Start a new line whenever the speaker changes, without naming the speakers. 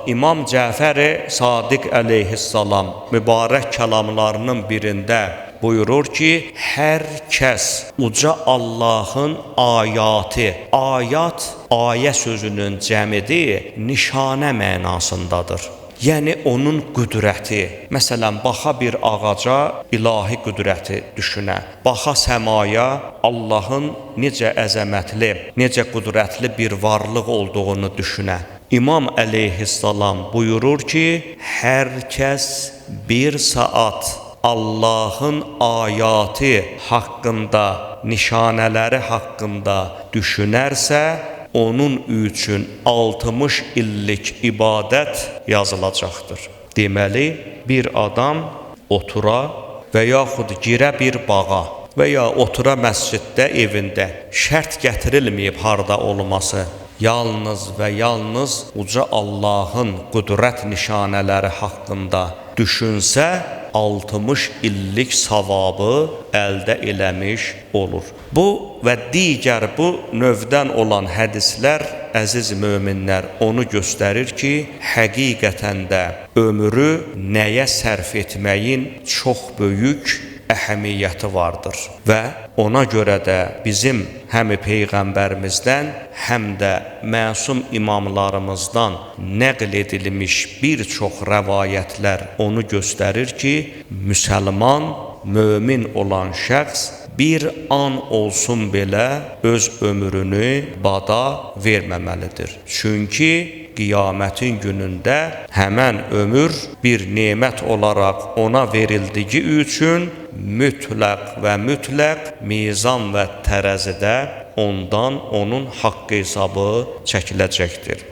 İmam Cəfər-i Sadiq əleyhissalam mübarək kəlamlarının birində buyurur ki, hər kəs uca Allahın ayatı, ayat, ayə sözünün cəmidir, nişanə mənasındadır. Yəni onun qüdrəti. Məsələn, baxa bir ağaca ilahi qüdrəti düşünə. Baxa səmaya Allahın necə əzəmətli, necə qüdrətli bir varlıq olduğunu düşünə. İmam əleyhissalam buyurur ki, hər kəs bir saat Allahın ayatı haqqında, nişanələri haqqında düşünərsə, onun üçün 60 illik ibadət yazılacaqdır. Deməli, bir adam otura və yaxud girə bir bağa və ya otura məsciddə evində şərt gətirilməyib harda olması. Yalnız və yalnız uca Allahın qüdrət nişanələri haqqında düşünsə, 60 illik savabı əldə eləmiş olur. Bu və digər bu növdən olan hədislər, əziz möminlər, onu göstərir ki, həqiqətən də ömrü nəyə sərf etməyin çox böyük əhəmiyyəti vardır və ona görə də bizim həm Peyğəmbərimizdən, həm də məsum imamlarımızdan nəql edilmiş bir çox rəvayətlər onu göstərir ki, müsəlman, mömin olan şəxs bir an olsun belə öz ömrünü bada verməməlidir. Çünki qiyamətin günündə həmən ömür bir nemət olaraq ona verildiyi üçün mütləq və mütləq mizan və tərəzidə ondan onun haqq hesabı çəkiləcəkdir.